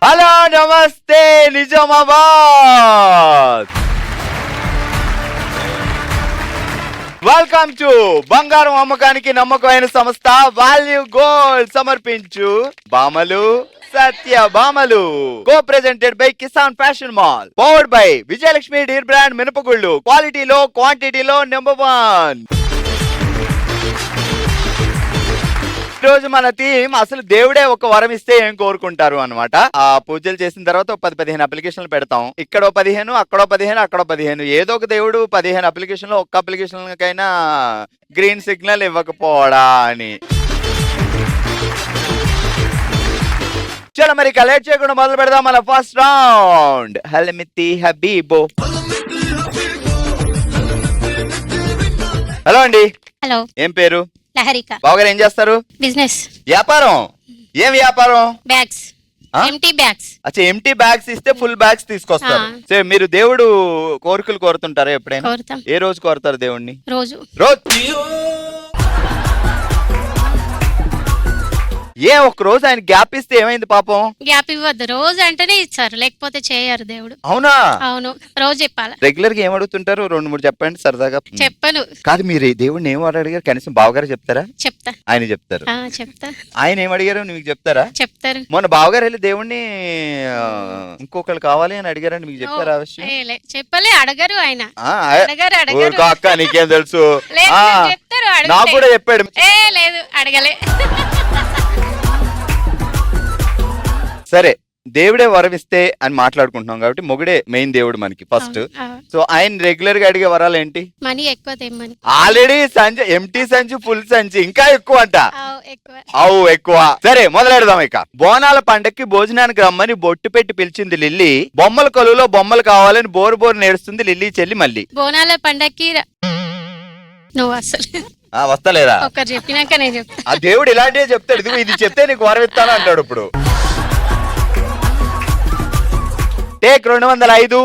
Hello నమస్తే Nizamabad. Welcome to బంగారం అమ్మకానికి నమ్మకమైన సంస్థ వాల్యూ గోల్డ్ సమర్పించు బామలు సత్య బామలు. Co presented by Kisan fashion mall, powered by Vijayalakshmi deer brand మినపగుళ్ళు, క్వాలిటీలో క్వాంటిటీలో నెంబర్ 1. ఈ రోజు మన థీమ్ అసలు దేవుడే ఒక వరం ఇస్తే ఏం కోరుకుంటారు అన్నమాట. ఆ పూజలు చేసిన తర్వాత 10-15 అప్లికేషన్లు పెడతాం. ఇక్కడ 15, అక్కడ 15, అక్కడ 15. ఏదో ఒక దేవుడు 15 అప్లికేషన్లు ఒక్క అప్లికేషన్ కైనా గ్రీన్ సిగ్నల్ ఇవ్వకపోవడా అని. చలో మరి కలెక్ట్ చేయకుండా మొదలు పెడదాం మన ఫస్ట్ రౌండ్. హల్మితి హబీబో. హలో అండి. హలో. ఏం పేరు? లహరిక. బావగారు ఏం చేస్తారు? బిజినెస్. వ్యాపారం. ఏం వ్యాపారం? బ్యాగ్స్. Empty bags. అచ్చా, ఎంటీ బ్యాగ్స్ ఇస్తే ఫుల్ బ్యాగ్స్ తీసుకొస్తారు. సరే, మీరు దేవుడు కోరికలు కోరుతుంటారా ఎప్పుడైనా? కోరుతాం. ఏ రోజు కోరుతారు దేవుణ్ణి? రోజు. ఏ ఒక్క రోజు ఆయన గ్యాప్ ఇస్తే ఏమైంది పాపం? గ్యాప్ ఇవ్వద్దు, రోజు అంటేనే ఇచ్చారు, లేకపోతే చేయరు దేవుడు. అవునా? అవును, రోజు చెప్పాలి. రెగ్యులర్ గా ఏం అడుగుతుంటారు? 2-3 చెప్పండి సరదాగా. చెప్పను. కాదు, మీరు దేవుడిని ఏం అడిగారు? కనీసం బావగారు చెప్తారా? చెప్తా. ఆయన చెప్తారు. చెప్తా. ఆయన ఏం అడిగారు మీకు చెప్తారా? చెప్తారు. మొన్న బావగారు వెళ్ళి దేవుణ్ణి ఇంకొకరు కావాలి అని అడిగారని మీకు చెప్పారా? చెప్పలే, అడగరు ఆయన. ఊరుకో అక్క, నీకేం తెలుసు? చెప్తారు. నాకు కూడా చెప్పాడు. లేదు, అడగలే. సరే, దేవుడే వరమిస్తే అని మాట్లాడుకుంటున్నాం కాబట్టి మొగుడే మెయిన్ దేవుడు మనకి ఫస్ట్. సో ఆయన రెగ్యులర్ గా అడిగే వరాలు ఏంటి? మనీ ఎక్కువ తెమ్మని. ఆల్రెడీ సంచి ఎంటీ సంచి ఫుల్ సంచి, ఇంకా ఎక్కువ అంట. అవు ఎక్కువ. సరే మొదలెడదాం ఇక. బోనాల పండక్కి భోజనానికి రమ్మని బొట్టు పెట్టి పిలిచింది లిల్లీ. బొమ్మల కొలువులో బొమ్మలు కావాలని బోరు బోరు నేడుస్తుంది లిల్లీ చెల్లి మళ్ళీ. బోనాల పండక్కి నువ్వు అసలు వస్తలేదా? ఒకరు చెప్పినాక నేను చెప్తా. ఆ దేవుడు ఇలాంటివే చెప్తాడు. ఇది చెప్తే నీకు వరం ఇస్తాను అంటాడు. ఇప్పుడు టేక్ 205.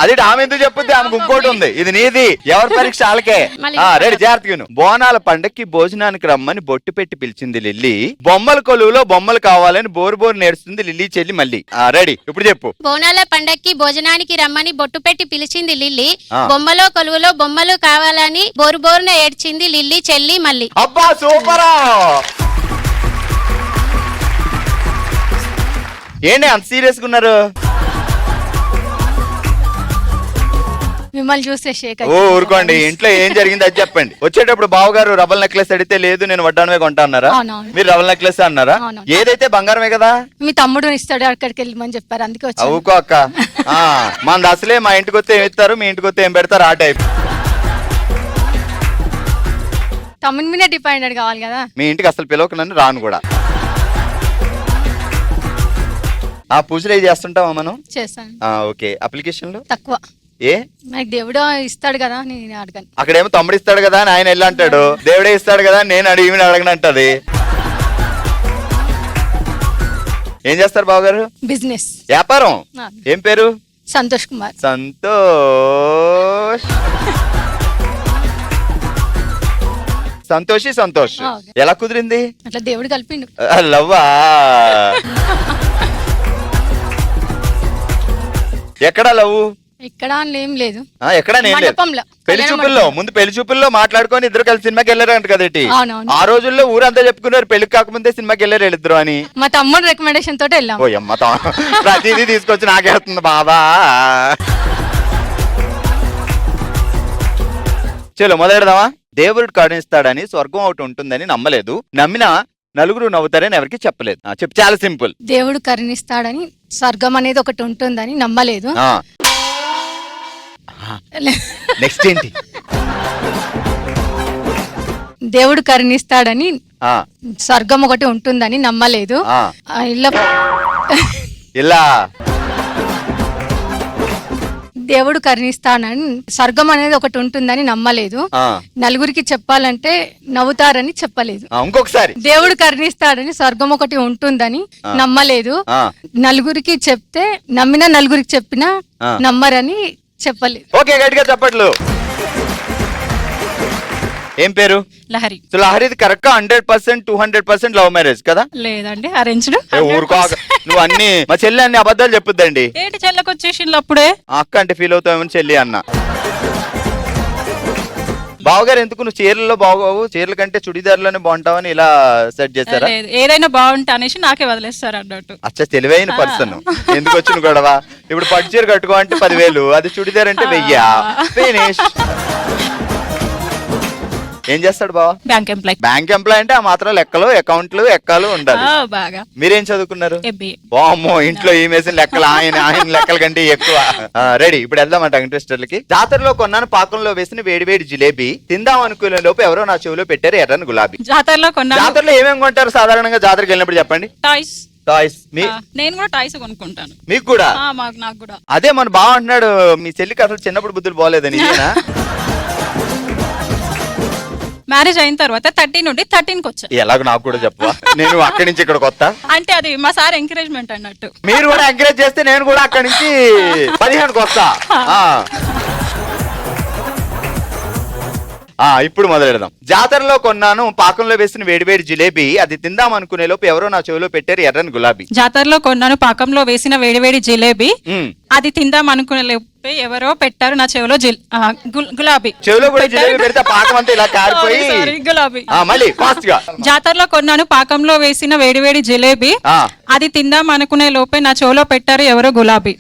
అది ఆమె ఎందుకు చెప్పుద్ది? ఆమెకు ఇంకోటి ఉంది, ఇది నీది. ఎవరి పరీక్ష వాళ్ళకే. రెడీ, జాగ్రత్తగా. బోనాల పండక్కి భోజనానికి రమ్మని బొట్టు పెట్టి పిలిచింది లిల్లీ. బొమ్మల కొలువులో బొమ్మలు కావాలని బోరు బోరు నేర్చుంది లిల్లీ చెల్లి మళ్ళీ. రెడీ, ఇప్పుడు చెప్పు. బోనాల పండక్కి భోజనానికి రమ్మని బొట్టు పెట్టి పిలిచింది లిల్లీ. బొమ్మలో కొలువులో బొమ్మలు కావాలని బోరు బోరున ఏడ్చింది లిల్లీ చెల్లి మళ్ళీ. అబ్బా, సూపరా! ఏంటి అంత సీరియస్ గా ఉన్నారు? మిమ్మల్ని చూస్తే షేక్. ఊరుకోండి. ఇంట్లో ఏం జరిగింది అది చెప్పండి. వచ్చేటప్పుడు బావగారు రబల్ నెక్లెస్ అడిగితే లేదు నేను వడ్డానమే కొంటా అన్నారా? మీరు రబల్ నెక్లెస్ అన్నారా? ఏదైతే బంగారమే కదా. మీ తమ్ముడు ఇస్తాడు, అక్కడికి వెళ్ళమని చెప్పారు, అందుకే వచ్చి. అవుకో అక్క, మన అసలే మా ఇంటికి వస్తే ఏం ఇస్తారు, మీ ఇంటికి వస్తే ఏం పెడతారు, ఆ టైప్. తమ్ముని మీద డిపెండెడ్ కావాలి కదా. మీ ఇంటికి అసలు పిలవక నన్ను రాను కూడా. పూజలు ఏం చేస్తుంటావా మనం? చేస్తాను. ఓకే. అప్లికేషన్లు తక్కువ. ఏ నాకు దేవుడు ఇస్తాడు కదా నేను అడగను. అక్కడేమో తమ్ముడు ఇస్తాడు కదా అని ఆయన వెళ్ళి అంటాడు, దేవుడే ఇస్తాడు కదా నేను అడిగి అడగనంటది. ఏం చేస్తారు బావగారు? బిజినెస్, వ్యాపారం. ఏం పేరు? సంతోష్ కుమార్. సంతోష్. సంతోషి సంతోష్. ఎలా కుదిరింది? అట్లా దేవుడు కలిపిండు. లవ్వా? ఎక్కడా లవ్? ఇక్కడ ఏం లేదు. ఎక్కడ పెళ్లి చూపుల్లో ముందు పెళ్లి చూపుల్లో మాట్లాడుకొని ఇద్దరు కలిసి సినిమాకి వెళ్ళారంట కదేటి. ఆ రోజుల్లో ఊరంతా చెప్పుకున్నారు పెళ్లికి కాకముందే సినిమాకి వెళ్ళారు ఇద్దరు అని. మా తమ్ముడు రికమెండేషన్ తోటి వెళ్ళాం. ఓ అమ్మ, ప్రతిదీ తీసుకొచ్చి నాకేస్తుంది బాబా. చలో మొదలెడదామా. దేవుడు కరుణిస్తాడని స్వర్గం ఒకటి ఉంటుందని నమ్మలేదు, నమ్మినా నలుగురు నవ్వుతారని ఎవరికి చెప్పలేదు. చెప్పు, చాలా సింపుల్. దేవుడు కరుణిస్తాడని స్వర్గం అనేది ఒకటి ఉంటుందని నమ్మలేదు. నెక్స్ట్ ఏంటి? దేవుడు కరుణిస్తాడని స్వర్గం ఒకటి ఉంటుందని నమ్మలేదు. ఇలా దేవుడు కరుణిస్తానని స్వర్గం అనేది ఒకటి ఉంటుందని నమ్మలేదు, నలుగురికి చెప్పాలంటే నవ్వుతారని చెప్పలేదు. ఇంకొకసారి. దేవుడు కరుణిస్తాడని స్వర్గం ఒకటి ఉంటుందని నమ్మలేదు, నలుగురికి చెప్తే నమ్మినా నలుగురికి చెప్పినా నమ్మరని చెప్పలేదు. ఓకే, గట్టిగా చెప్పట్లు. ఏం పేరు? లహరి. లహరిది కరెక్ట్ గా 100% 200% లవ్ మ్యారేజ్ కదా? లేదండి, అరేంజ్డ్. ఊరుకో, నువ్వు అన్ని మా చెల్లి అన్ని అబద్ధాలు చెప్పుద్దండి. ఏంటి చెల్లెకొచ్చేసిండ్లు అప్పుడే? అక్క అంటే ఫీల్ అవుతామని చెల్లి అన్న. బావగారు ఎందుకు నువ్వు చీరల్లో బాగోవు, చీరల కంటే చుడిదార్లోనే బాగుంటావని ఇలా సెట్ చేస్తారా? లేదు, ఏదైనా బాగుంటా అనేసి నాకే వదిలేస్తారు అన్నట్టు. అచ్చా, తెలివైన పర్సన్. ఎందుకు వచ్చిన గొడవ? ఇప్పుడు పట్టు చీర కట్టుకో అంటే 10,000, అది చుడిదార్ అంటే 1000. ఫినిష్. ఏం చేస్తాడు బావ? Bank employee. బ్యాంక్ ఎంప్లాయ్ అంటే ఆ మాత్రం లెక్కలు, అకౌంట్లు, ఎక్కలు ఉండాలి. బాగా. మీరేం చదువుకున్నారు? MBA. వామ్మో, ఇంట్లో ఈ మేసిన లెక్కలు ఆయన లెక్కల కంటే ఎక్కువ. రెడీ, ఇప్పుడు వెళ్దామంట ఇంట్రెస్టర్లకి. జాతరలో కొన్నాను పాకంలో వేసిన వేడి వేడి జిలేబీ, తిందాం అనుకునే లోపు ఎవరో నా చెవిలో పెట్టారు ఎర్రని గులాబీ. జాతరలో కొన్నాను. జాతరలో ఏమేమి కొంటారు సాధారణంగా జాతరకి వెళ్ళినప్పుడు చెప్పండి? టాయ్స్. టాయ్స్. నేను కూడా టాయ్స్ కొనుక్కుంటాను. మీకు కూడా? నాకు కూడా. అదే మన బావ అంటున్నాడు మీ చెల్లికి అసలు చిన్నప్పుడు బుద్ధులు పోలేదని. మ్యారేజ్ అయిన తర్వాత 30 నుండి 13కి వచ్చా. ఎలాగో నాకు కూడా చెప్పవా? నేను అక్కడి నుంచి ఇక్కడ కొత్త. అంటే అది మా సార్ ఎంకరేజ్మెంట్ అన్నట్టు. మీరు కూడా ఎంకరేజ్ చేస్తే నేను కూడా అక్కడి నుంచి 15కి వస్తా. ఇప్పుడు మొదలెడదాం. జాతరలో కొన్నాను పాకంలో వేసిన వేడివేడి జిలేబీ, అది తిందాం అనుకునే లోపు ఎవరో నా చెవిలో పెట్టారు ఎర్రని గులాబీ. జాతరలో కొన్నాను పాకంలో వేసిన వేడివేడి జిలేబీ, అది తిందాం అనుకునే లోపు ఎవరో పెట్టారు నా చెవిలో గులాబీ. చెవిలో కూడా జిలేబీ పెడితే పాకం అంతా ఇలా కారిపోయి గులాబీ. మళ్ళీ ఫాస్ట్ గా. జాతరలో కొన్నాను పాకంలో వేసిన వేడివేడి జిలేబీ, అది తిందాం అనుకునే లోపే నా చెవిలో పెట్టారు ఎవరో గులాబీ.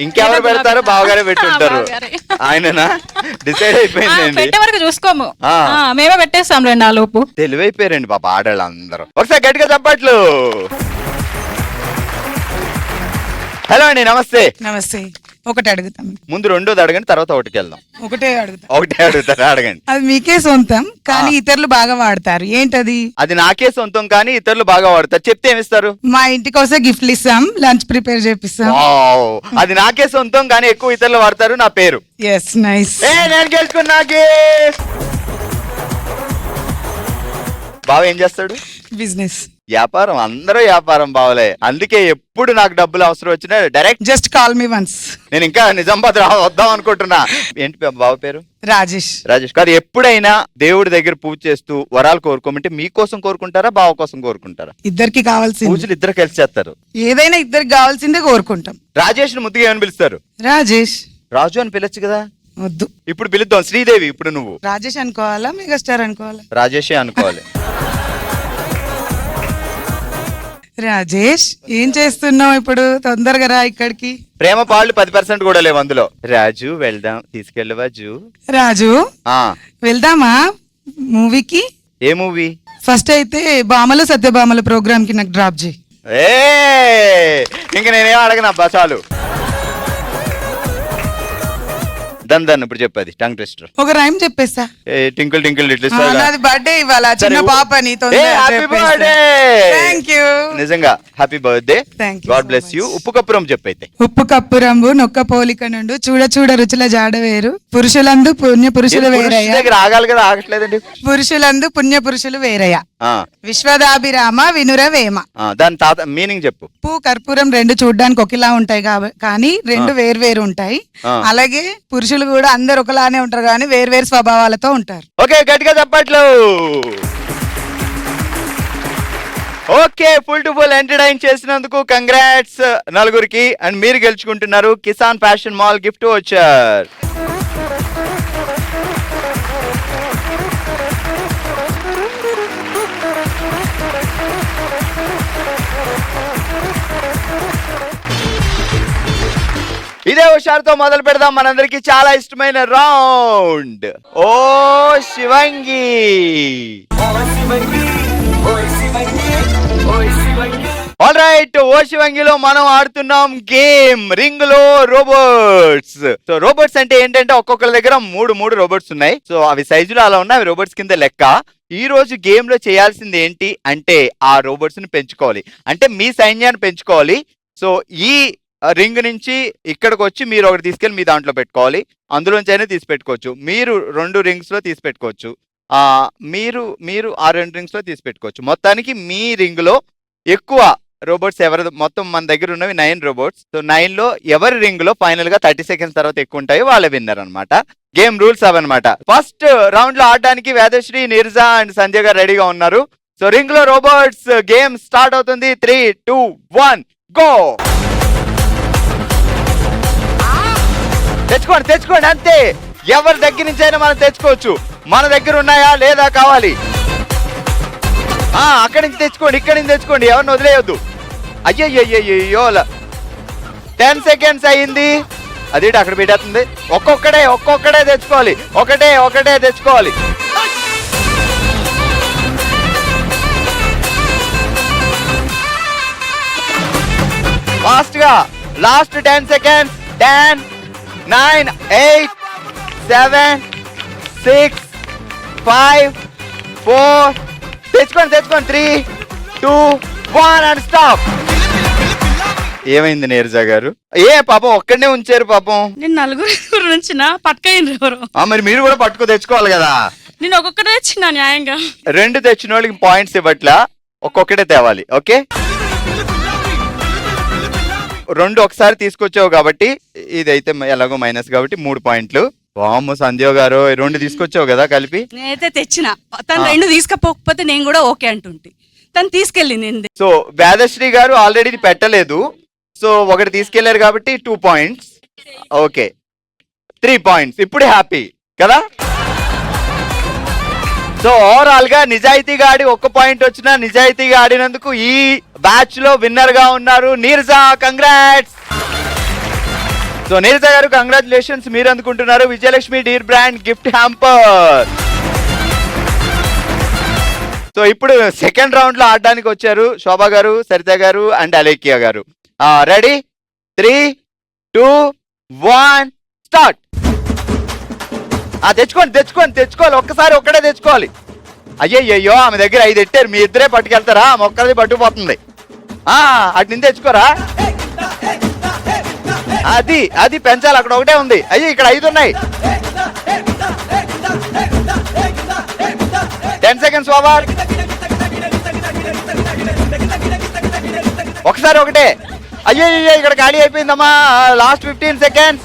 ఇంకెవరు పెడతారో బావగారే పెట్టుంటారు. ఆయననా డిసైడ్ అయిపోయింది. పెట్టే వరకు చూసుకోము, మేమే పెట్టేస్తాం రండి ఆ లోపు. తెలివైపోయారండి పాప ఆడవాళ్ళు అందరూ. ఒకసారి గట్టిగా చెప్పట్లు. హలో అండి, నమస్తే. నమస్తే. ఒకటి అడుగుతాం, ముందు రెండోది అడగండి, తర్వాత ఒకటికి వెళ్దాం. ఒకటే అడుగుతాం. ఒకటే అడుగుతారా? అడగండి. అది మీకే సొంతం కానీ ఇతరులు బాగా వాడతారు, ఏంటది? అది నాకే సొంతం కానీ ఇతరులు బాగా వాడతారు, చెప్తే ఏమిస్తారు? మా ఇంటికి వస్తే గిఫ్ట్లు ఇస్తాం, లంచ్ ప్రిపేర్ చేపిస్తాం. అది నాకే సొంతం కానీ ఎక్కువ ఇతరులు వాడతారు, నా పేరు. Yes, nice. నేను గెలుచుకున్నా. బావ ఏం చేస్తాడు? బిజినెస్, వ్యాపారం. అందరూ వ్యాపారం బావలే. అందుకే ఎప్పుడు నాకు డబ్బులు అవసరం వచ్చినా direct just call me once. నేను ఇంకా నిజామాబాద్ వద్దాం అనుకుంటున్నా. ఏంటి బావ పేరు? రాజేష్. రాజేష్ గారు, ఎప్పుడైనా దేవుడి దగ్గర పూజ చేస్తూ వరాలు కోరుకోమంటే మీకోసం కోరుకుంటారా, బావ కోసం కోరుకుంటారా? ఇద్దరికి కావాల్సింది. పూజలు ఇద్దరు కలిసి చేస్తారు. ఏదైనా ఇద్దరికి కావాల్సిందే కోరుకుంటాం. రాజేష్ ని ముద్దుగా ఏమని పిలుస్తారు? రాజేష్. రాజు అని పిలచ్చు కదా. వద్దు, ఇప్పుడు పిలుద్దాం. శ్రీదేవి. ఇప్పుడు నువ్వు రాజేష్ అనుకోవాలా, మెగాస్టార్ అనుకోవాలా? రాజేషే అనుకోవాలి. రాజేష్, ఏం చేస్తున్నావు ఇప్పుడు? తొందరగా రా ఇక్కడికి. ప్రేమ పాళ్ళు 10% కూడా లేవు అందులో. రాజు వెళ్దాం, తీసుకెళ్ళవా జూ? రాజు, వెళ్దామా మూవీకి? ఏ మూవీ? ఫస్ట్ అయితే భామలు సత్యభామల ప్రోగ్రామ్ కి నాకు డ్రాప్ చేయి. ఇంకా నేనేం అడగనా బా, చాలు. దన్ ఇప్పుడు చెప్పది టంగ్ ట్విస్టర్. ఒక రైమ్ చెప్పేస్తా. Tinkle Tinkle little star. నాది బర్త్డే ఇవాళ, చిన్న పాపని. Happy birthday. థాంక్యూ. నిజంగా happy birthday. God bless you. ఉప్పు కప్పురం చెప్పైతే. ఉప్పు కప్పు రంబు నొక్క పోలిక నుండు, చూడ చూడ రుచుల జాడ వేరు, పురుషులందు పుణ్య పురుషులు వేరయ్య. ఆగాలి కదా, ఆగట్లేదండి. పురుషులందు పుణ్య పురుషులు వేరయ్య, విశ్వదాభిరామ వినుర వేమ. దాని తాత మీనింగ్ చెప్పు. ఉప్పు కర్పూరం రెండు చూడ్డానికి ఒకేలా ఉంటాయి కానీ రెండు వేరు ఉంటాయి. అలాగే పురుషులు కూడా అందరు ఒకలానే ఉంటారు కానీ వేరు స్వభావాలతో ఉంటారు. ఓకే, గట్టిగా చెప్పట్లు. Okay, full to full entertain చేసినందుకు కంగ్రాట్స్ నలుగురికి. అండ్ మీరు గెలుచుకుంటున్నారు Kisan fashion mall gift voucher. ఇదే హుషారుతో మొదలు పెడదాం మనందరికి చాలా ఇష్టమైన రౌండ్. ఓ శివంగి. ఆల్ రైట్, ఓ శివంగిలో మనం ఆడుతున్నాం గేమ్ రింగ్ లో రోబోట్స్. సో రోబోట్స్ అంటే ఏంటంటే ఒక్కొక్కరి దగ్గర మూడు రోబోట్స్ ఉన్నాయి. సో అవి సైజులో అలా ఉన్నాయి, అవి రోబోట్స్ కింద లెక్క. ఈ రోజు గేమ్ లో చేయాల్సింది ఏంటి అంటే ఆ రోబోట్స్ ని పెంచుకోవాలి, అంటే మీ సైన్యాన్ని పెంచుకోవాలి. సో ఈ రింగ్ నుంచి ఇక్కడికి వచ్చి మీరు ఒకటి తీసుకెళ్ళి మీ దాంట్లో పెట్టుకోవాలి. అందులోంచి అయినా తీసి పెట్టుకోవచ్చు. మీరు 2 రింగ్స్ లో తీసి పెట్టుకోవచ్చు. మీరు ఆ 2 రింగ్స్ లో తీసి పెట్టుకోవచ్చు. మొత్తానికి మీ రింగ్ లో ఎక్కువ రోబోట్స్ ఎవరు, మొత్తం మన దగ్గర ఉన్నవి 9 రోబోట్స్. సో 9 లో ఎవరి రింగ్ లో ఫైనల్ గా 30 సెకండ్స్ తర్వాత ఎక్కువ ఉంటాయో వాళ్ళే విన్నర్ అనమాట. గేమ్ రూల్స్ అవన్నమాట. ఫస్ట్ రౌండ్ లో ఆడడానికి వేదశ్రీ, నీరజ అండ్ సంజయ్ గారు రెడీగా ఉన్నారు. సో రింగ్ లో రోబోట్స్ గేమ్ స్టార్ట్ అవుతుంది. 3, 2, 1 గో. తెచ్చుకోండి అంతే. ఎవరి దగ్గర నుంచి అయినా మనం తెచ్చుకోవచ్చు. మన దగ్గర ఉన్నాయా లేదా కావాలి. అక్కడి నుంచి తెచ్చుకోండి, ఇక్కడి నుంచి తెచ్చుకోండి, ఎవరిని వదిలేయొద్దు. అయ్యో 10 seconds అయ్యింది. అదేంటి అక్కడ పెట్టేస్తుంది. ఒక్కొక్కడే తెచ్చుకోవాలి. ఒకటే తెచ్చుకోవాలి. ఫాస్ట్ గా లాస్ట్ 10 seconds. 10, 9, 8, 7, 6, 5, 4. తెచ్చుకోండి. 3, 2, 1 అండ్ స్టాప్. ఏమైంది నీరజ గారు? పాపం ఒక్కడనే ఉంచారు పాపం. నేను నలుగురు నుంచి పట్టుకైండ్రు ఎవరు. మరి మీరు కూడా పట్టుకో తెచ్చుకోవాలి కదా. నేను ఒక్కొక్కటే తెచ్చిన న్యాయంగా. 2 తెచ్చిన వాళ్ళకి పాయింట్స్ ఇవ్వట్లా, ఒక్కొక్కటే తేవాలి. ఓకే, 2 ఒకసారి తీసుకొచ్చావు కాబట్టి ఇదైతే ఎలాగో మైనస్ కాబట్టి 3 పాయింట్లు. వామ్మ సంధ్య గారు 2 తీసుకొచ్చావు కదా కలిపి. నేనైతే తెచ్చిన, తను 2 తీసుకపోకపోతే నేను కూడా ఓకే అంటుంటి, తను తీసుకెళ్ళింది. సో వేదశ్రీ గారు ఆల్రెడీ పెట్టలేదు, సో 1 తీసుకెళ్లారు కాబట్టి 2 points. Okay, 3 points. ఇప్పుడు హ్యాపీ కదా. సో ఓవరాల్ గా నిజాయితీగా ఆడి 1 పాయింట్ వచ్చినా నిజాయితీగా ఆడినందుకు ఈ బ్యాచ్ లో విన్నర్ గా ఉన్నారు నీరజ. కంగ్రాట్స్. సో నీరజ గారు కంగ్రాచులేషన్స్. మీరు అందుకుంటున్నారు Vijayalakshmi deer brand gift hamper. So ఇప్పుడు సెకండ్ రౌండ్ లో ఆడడానికి వచ్చారు శోభా గారు, సరిత గారు అండ్ అలేఖ్య గారు. రెడీ? 3, 2, 1 స్టార్ట్. తెచ్చుకోవాలి. ఒక్కడే తెచ్చుకోవాలి. అయ్యయ్యో ఆమె దగ్గర 5 ఎట్టారు, మీ ఇద్దరే పట్టుకెళ్తారా? ఆమె ఒక్కరిది పట్టుకుపోతుంది. అటు నుంచి తెచ్చుకోరా. అది పెంచాలి. అక్కడ ఒకటే ఉంది. అయ్యో ఇక్కడ 5 ఉన్నాయి. 10 seconds ఓవర్. ఒకటే. అయ్యో ఇక్కడ ఖాళీ అయిపోయిందమ్మా. Last 15 seconds.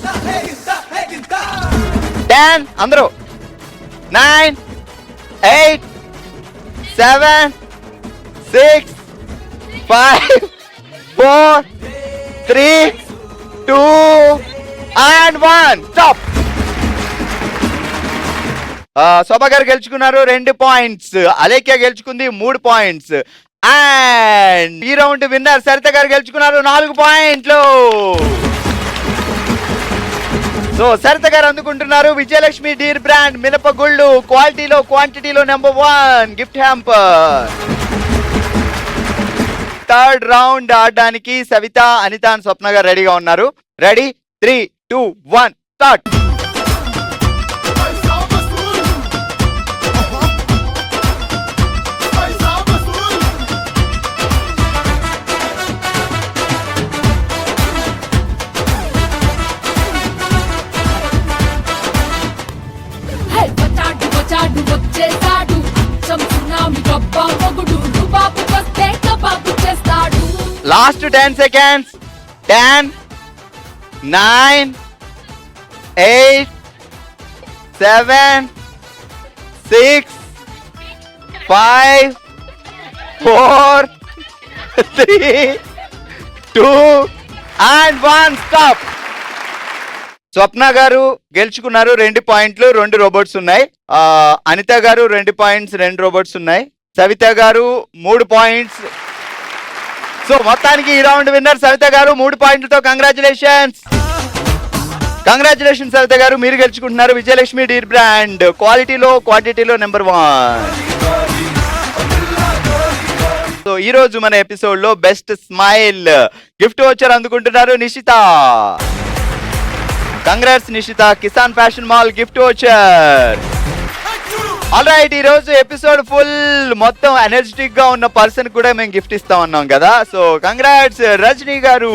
10 అందరూ. 9, 8, 7, 6, 5, 4, 3, 2 and 1 స్టాప్. శోభా గారు గెలుచుకున్నారు 2 పాయింట్స్. అలేఖ్య గెలుచుకుంది 3 పాయింట్స్. అండ్ ఈ రౌండ్ విన్నర్ సరిత గారు గెలుచుకున్నారు 4 పాయింట్లు. సో సరిత గారు అందుకుంటున్నారు విజయలక్ష్మి డీర్ బ్రాండ్ మినపగుళ్ళు, క్వాలిటీలో క్వాంటిటీలో number 1 gift hamper. Third round ఆడడానికి సవిత, అనిత అండ్ స్వప్న గారు రెడీగా ఉన్నారు. రెడీ? 3, 2, 1 స్టార్ట్. వచ్చేసాడు సునామీ గొప్ప మొగుడు, రుబాబు వస్తే కబాబు చేస్తాడు. Last 10 seconds. 10, 9, 8, 7, 6, 5, 4, 3, 2 and 1 stop. స్వప్న గారు గెలుచుకున్నారు 2 పాయింట్లు, 2 రోబోట్స్ ఉన్నాయి. అనిత గారు 2 పాయింట్స్, 2 రోబోట్స్ ఉన్నాయి. సవిత గారు 3 పాయింట్స్. సో మొత్తానికి ఈ రౌండ్ విన్నర్ సవిత గారు 3 పాయింట్లతో. కంగ్రాచులేషన్స్ సవిత గారు, మీరు గెలుచుకుంటున్నారు విజయలక్ష్మి డీర్ బ్రాండ్ క్వాలిటీలో క్వాంటిటీలో నెంబర్ 1. సో ఈ రోజు మన ఎపిసోడ్ లో బెస్ట్ స్మైల్ గిఫ్ట్ వోచర్ అందుకుంటున్నారు Nishitha. Congrats Nishitha, Kisan fashion mall gift voucher. All right, ఈ రోజు ఎపిసోడ్ ఫుల్ మొత్తం ఎనర్జెటిక్ గా ఉన్న పర్సన్ కూడా మేము గిఫ్ట్ ఇస్తా ఉన్నాం కదా. సో కంగ్రాట్స్ రజనీ గారు.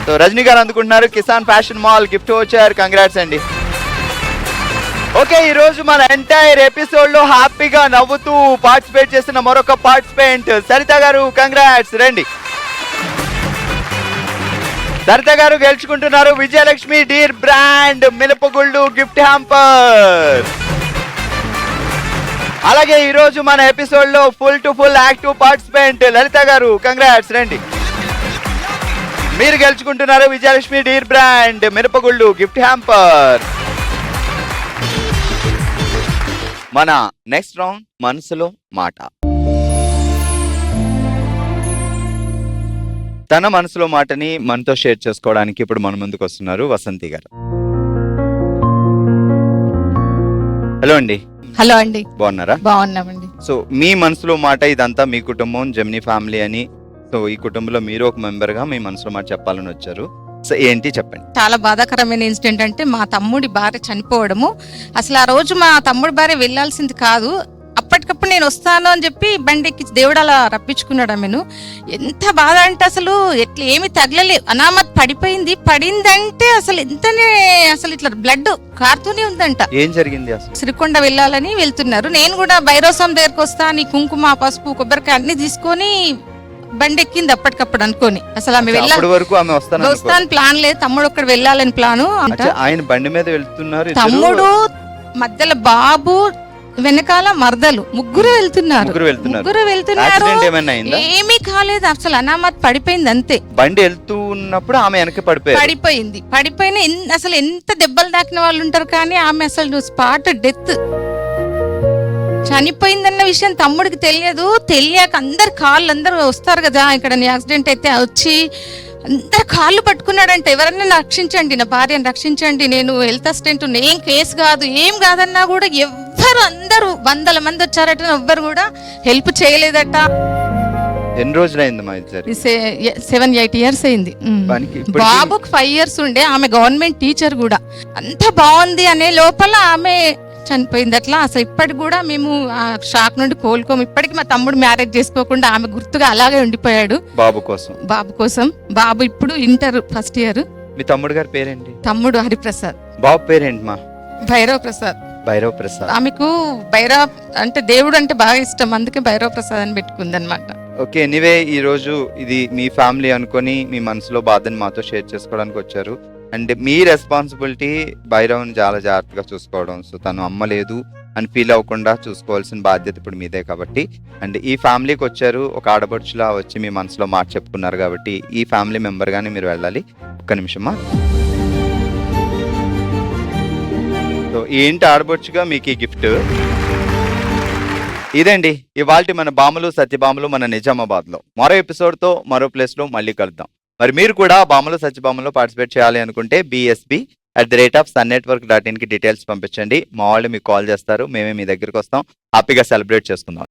సో రజనీ గారు అందుకుంటున్నారు Kisan fashion mall gift voucher. Congrats అండి. ఓకే, ఈ రోజు మన ఎంటైర్ ఎపిసోడ్ లో హ్యాపీగా నవ్వుతూ పార్టిసిపేట్ చేసిన మరొక పార్టిసిపెంట్ సరిత గారు. కంగ్రాట్స్. రండి. సరిత గారు గెలుచుకుంటున్నారు విజయలక్ష్మి డీర్ బ్రాండ్ మినపగుళ్ళు గిఫ్ట్ హ్యాంపర్. అలాగే ఈ రోజు మన ఎపిసోడ్ లో full to full active participant Lalitha గారు, కంగ్రాట్స్ రండి. మీరు గెలుచుకుంటున్నారు విజయలక్ష్మి డీర్ బ్రాండ్ మిరపగుళ్ళు గిఫ్ట్ హ్యాంపర్. మన నెక్స్ట్ రౌండ్ మనసులో మాట. తన మనసులో మాటని మనతో షేర్ చేసుకోవడానికి ఇప్పుడు మన ముందుకు వస్తున్నారు వసంతి గారు. హలో అండి. హలో అండి. బాగున్నారా? బాగున్నామండి. సో మీ మనసులో మాట ఇదంతా మీ కుటుంబం జెమినీ ఫ్యామిలీ అని. సో ఈ కుటుంబంలో మీరు ఒక మెంబర్ గా మీ మనసులో మాట చెప్పాలని వచ్చారు. సో ఏంటి చెప్పండి. చాలా బాధాకరమైన ఇన్సిడెంట్ అంటే మా తమ్ముడి భార్య చనిపోవడము. అసలు ఆ రోజు మా తమ్ముడి భార్య వెళ్ళాల్సింది కాదు. అప్పటికప్పుడు నేను వస్తాను అని చెప్పి బండికి దేవుడు అలా రప్పించుకున్నాడు ఆమెను. ఎంత బాధ అంటే అసలు ఎట్లా ఏమి తగలలే, అనామత్ పడిపోయింది. పడిందంటే అసలు ఎంతనే అసలు ఇట్లా బ్లడ్ కారుతూనే ఉందంట. ఏం జరిగింది అసలు? శ్రీకొండ వెళ్ళాలని వెళ్తున్నారు. నేను కూడా భైరవస్వామి దగ్గరకు వస్తా, నీ కుంకుమ పసుపు కొబ్బరికాయ అన్ని తీసుకొని బండి ఎక్కింది అప్పటికప్పుడు అనుకోని. అసలు ఆమె అప్పటి వరకు ఆమె వస్తాను ప్లాన్ లేదు, తమ్ముడు ఒక్కడు వెళ్ళాలని ప్లాను. ఆయన బండి మీద వెళ్తున్నారు, తమ్ముడు మధ్యలో బాబు వెనకాల మరదలు ముగ్గురు వెళ్తున్నారు. ఏమీ కాలేదు, అసలు అనామత్ పడిపోయింది అంతే. బండి వెళ్తూ ఉన్నప్పుడు ఆమె వెనక పడిపోయిన అసలు ఎంత దెబ్బలు తాకిన వాళ్ళు ఉంటారు, కానీ ఆమె అసలు స్పాట్ డెత్ చనిపోయిందన్న విషయం తమ్ముడికి తెలియక అందరు కాళ్ళు అందరూ వస్తారు కదా ఇక్కడ యాక్సిడెంట్ అయితే వచ్చి అందరు కాళ్ళు పట్టుకున్నాడంటే ఎవరన్నా రక్షించండి, నా భార్యను రక్షించండి, నేను హెల్త్ అసిస్టెంట్, ఏం కేసు కాదు ఏం కాదన్నా కూడా ఎవ్వరు అందరూ 100 మంది వచ్చారట, ఎవ్వరు కూడా హెల్ప్ చేయలేదట. ఎన్ని రోజులైంది? 7-8 ఇయర్స్ అయింది. బాబుకి 5 ఇయర్స్ ఉండే. ఆమె గవర్నమెంట్ టీచర్ కూడా. అంత బాగుంది అనే లోపల ఆమె చనిపోయింది. అట్లా అసలు ఇప్పటికి కూడా మేము ఆ షాక్ నుండి కోలుకోము. ఇప్పటికి మా తమ్ముడు మ్యారేజ్ చేసుకోకుండా ఆమె గుర్తుగా అలాగే ఉండిపోయాడు బాబు కోసం. బాబు ఇప్పుడు ఇంటర్ ఫస్ట్ ఇయర్. మీ తమ్ముడు గారి పేరేంటి? తమ్ముడు హరిప్రసాద్. బాబు పేరేంటి? మా భైరవ్ ప్రసాద్. ఆమెకు భైరవ్ అంటే దేవుడు అంటే బాగా ఇష్టం, అందుకే భైరవ్ ప్రసాద్ అని పెట్టుకుంది అనమాట. ఓకే, ఎనీవే ఈ రోజు ఇది మీ ఫ్యామిలీ అనుకొని మీ మనసులో బాధని మాతో షేర్ చేసుకోవడానికి వచ్చారు. అండ్ మీ రెస్పాన్సిబిలిటీ భైరవ్ని చాలా జాగ్రత్తగా చూసుకోవడం. సో తను అమ్మ లేదు అని ఫీల్ అవ్వకుండా చూసుకోవాల్సిన బాధ్యత ఇప్పుడు మీదే కాబట్టి. అండ్ ఈ ఫ్యామిలీకి వచ్చారు, ఒక ఆడపడుచులా వచ్చి మీ మనసులో మాట చెప్పుకున్నారు కాబట్టి ఈ ఫ్యామిలీ మెంబర్ గానే మీరు వెళ్ళాలి. ఒక్క నిమిషమా. సో ఏంటి ఆడపడుచుగా మీకు ఈ గిఫ్ట్. ఇదండి ఇవాల్టి మన బామలు సత్యభామలు మన నిజామాబాద్ లో. మరో ఎపిసోడ్ తో మరో ప్లేస్ లో మళ్ళీ కలుద్దాం. మరి మీరు కూడా బామలు సత్యభామలో పార్టిసిపేట్ చేయాలి అనుకుంటే bsb@sunnetwork.in కి డీటెయిల్స్ పంపించండి. మా వాళ్ళు మీకు కాల్ చేస్తారు, మేమే మీ దగ్గరికి వస్తాం, హ్యాపీగా సెలబ్రేట్ చేసుకుందాం.